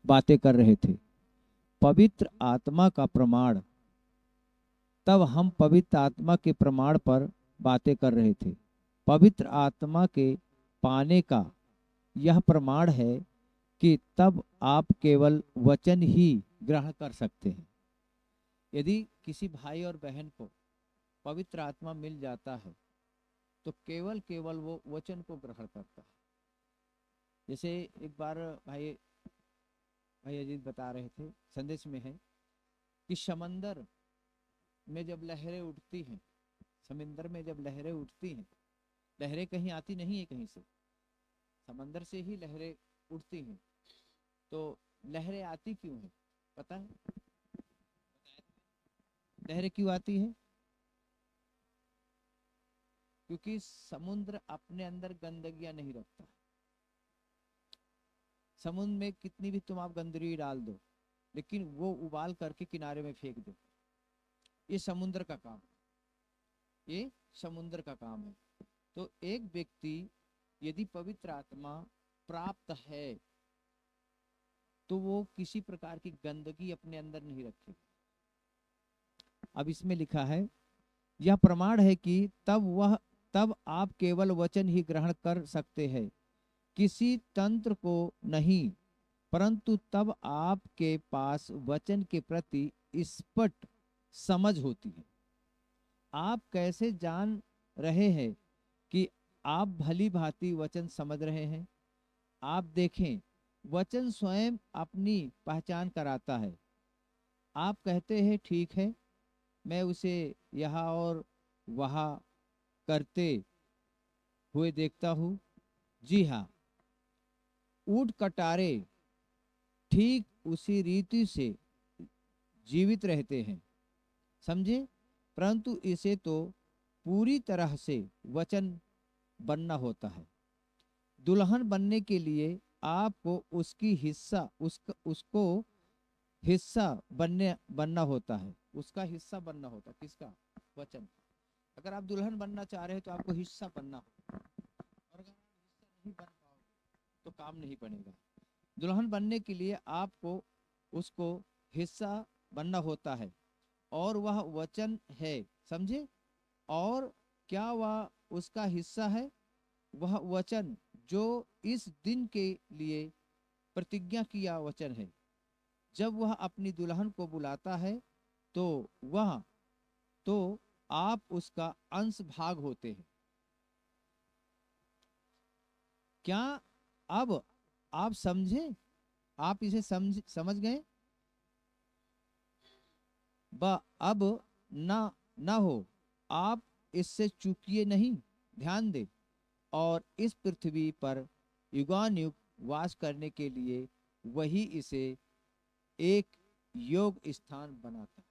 बातें कर रहे थे, पवित्र आत्मा का प्रमाण। तब हम पवित्र आत्मा के प्रमाण पर बातें कर रहे थे। पवित्र आत्मा के पाने का यह प्रमाण है कि तब आप केवल वचन ही ग्रहण कर सकते हैं। यदि किसी भाई और बहन को पवित्र आत्मा मिल जाता है तो केवल वो वचन को ग्रहण करता है। जैसे एक बार भाई अजीत बता रहे थे, संदेश में है कि समंदर में जब लहरें उठती हैं, समंदर में जब लहरें उठती हैं, लहरें कहीं आती नहीं है कहीं से, समंदर से ही लहरें उठती हैं। तो लहरें आती क्यों हैं पता है? लहरें क्यों आती हैं? क्योंकि समुद्र अपने अंदर गंदगियां नहीं रखता। समुद्र में कितनी भी तुम आप गंदगी डाल दो, लेकिन वो उबाल करके किनारे में फेंक दो। ये समुद्र का काम है, ये समुद्र का काम है। तो एक व्यक्ति यदि पवित्र आत्मा प्राप्त है तो वो किसी प्रकार की गंदगी अपने अंदर नहीं रखेगा। अब इसमें लिखा है, यह प्रमाण है कि तब आप केवल वचन ही ग्रहण कर सकते हैं, किसी तंत्र को नहीं, परंतु तब आपके पास वचन के प्रति स्पष्ट समझ होती है। आप कैसे जान रहे हैं कि आप भली भांति वचन समझ रहे हैं? आप देखें, वचन स्वयं अपनी पहचान कराता है। आप कहते हैं ठीक है, मैं उसे यहाँ और वहाँ करते हुए देखता हूँ। जी हाँ, ऊंट कटारे ठीक उसी रीति से जीवित रहते हैं, समझे? परंतु इसे तो पूरी तरह से वचन बनना होता है। दुल्हन बनने के लिए आपको उसकी हिस्सा उसको हिस्सा बनना होता है, उसका हिस्सा बनना होता है। किसका? वचन। अगर आप दुल्हन बनना चाह रहे हैं तो आपको हिस्सा बनना होगा, और अगर आप हिस्सा नहीं बन पाओगे तो काम नहीं बनेगा। दुल्हन बनने के लिए आपको उसको हिस्सा बनना होता है, और वह वचन है, समझे? और क्या वह उसका हिस्सा है? वह वचन जो इस दिन के लिए प्रतिज्ञा किया वचन है। जब वह अपनी दुल्हन को बुलाता है तो आप उसका अंश भाग होते हैं। क्या अब आप समझे, आप इसे समझ गए। अब ना हो, आप इससे चूकिए नहीं, ध्यान दे। और इस पृथ्वी पर युगानुयुग वास करने के लिए वही इसे एक योग्य स्थान बनाता।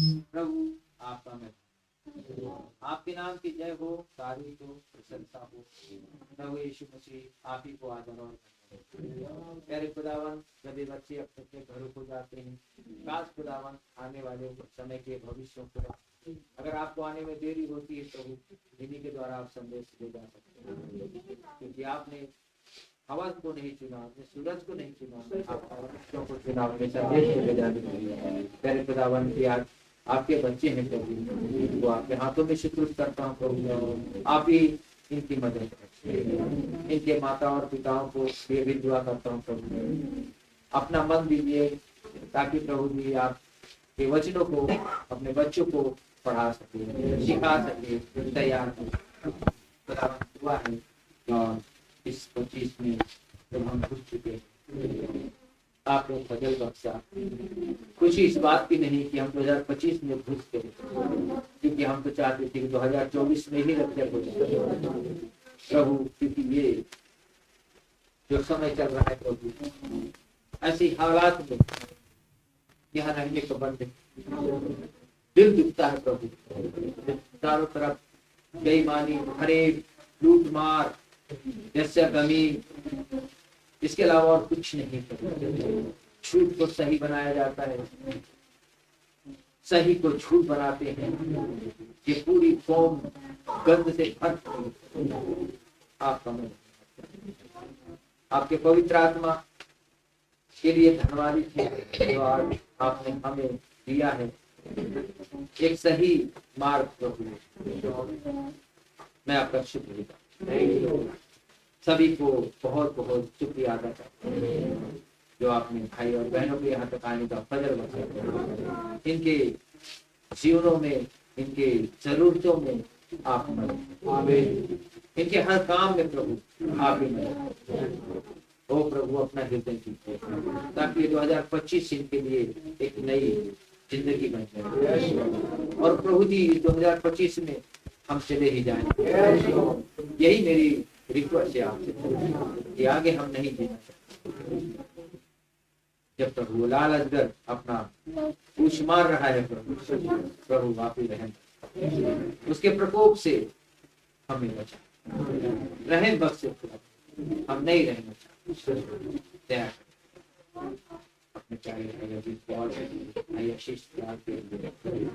प्रभु आपका मैं आपके नाम की जय हो, तारीफ हो, प्रशंसा हो। प्रभु यीशु मसीह आप ही को आदर और प्यारे खुदावन, जब ये बच्चे अपने अपने घरों को जाते हैं, काश खुदावन आने वाले समय के भविष्यों को, अगर आपको आने में देरी होती है प्रभु, इन्हीं के द्वारा आप संदेश ले जा सकते हैं, क्योंकि आपने हवा को नहीं चुना, आपने सूरज को नहीं चुना, आप बच्चों को चुना अपने संदेश ले जाने के लिए। प्यारे खुदावन की आज आपके बच्चे हैं प्रभु, वो आपके हाथों में सुपुर्द करता हूँ प्रभु, आप ही इनकी मदद करें, इनके माता और पिताओं को ये भी दुआ करता हूँ प्रभु, अपना मन दीजिए ताकि प्रभु जी आप के वचनों को अपने बच्चों को पढ़ा सके, सिखा सके, तैयार करें। दुआ है और इस 25 में जब हम घुस चुके, आपने फजल बख्शा। खुशी इस बात की नहीं कि हम 2025 में घुस गए, क्योंकि हम तो चाहते थे कि 2024 में ही रक्षा हो जाए प्रभु, क्योंकि ये जो समय चल रहा है प्रभु, ऐसी हालात में यहाँ रहने को बंद दिल दुखता है प्रभु। चारों तरफ बेईमानी, खरीद, लूट मार, जैसे कमी, इसके अलावा और कुछ नहीं प्रभु। झूठ को सही बनाया जाता है, सही को झूठ बनाते हैं, ये पूरी कौम गंद से भर आपका मन, आपके पवित्र आत्मा के लिए धन्यवाद है जो आज आपने हमें दिया है एक सही मार्ग प्रभु। मैं आपका शुक्रिया, सभी को बहुत बहुत शुक्रिया अदा करता हूं जो आपने भाई और बहनों के यहाँ तक आने का फजल बचा, इनके जीवनों में, इनके जरूरतों में आप मदद, आमीन। इनके हर काम में प्रभु आप ही मदद, ओ प्रभु अपना हृदय कीजिए ताकि 2025 इनके लिए एक नई जिंदगी बन जाए, और प्रभु जी 2025 में हम चले ही जाएं। यही मेरी रिक्वेस्ट है आपसे कि आगे हम नहीं जीना सकते। जब प्रभु लाल अजगर अपना पूछ मार रहा है प्रभु आप ही रहम, उसके प्रकोप से हमें बचा, रहम बख्शे प्रभु, हम नहीं रहना चाहते। अपने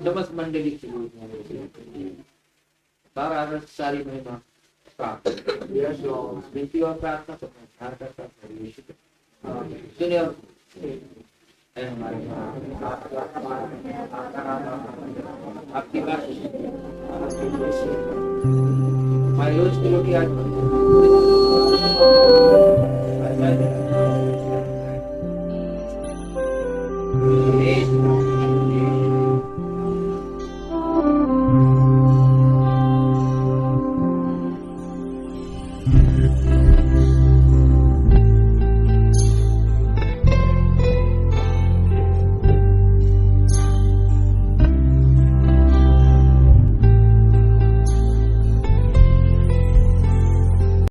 समस्त मंडली की सारी महिमा विनती और प्रार्थना को करता सुने और हमारे आपकी बात हमारे रोज की रोटी आज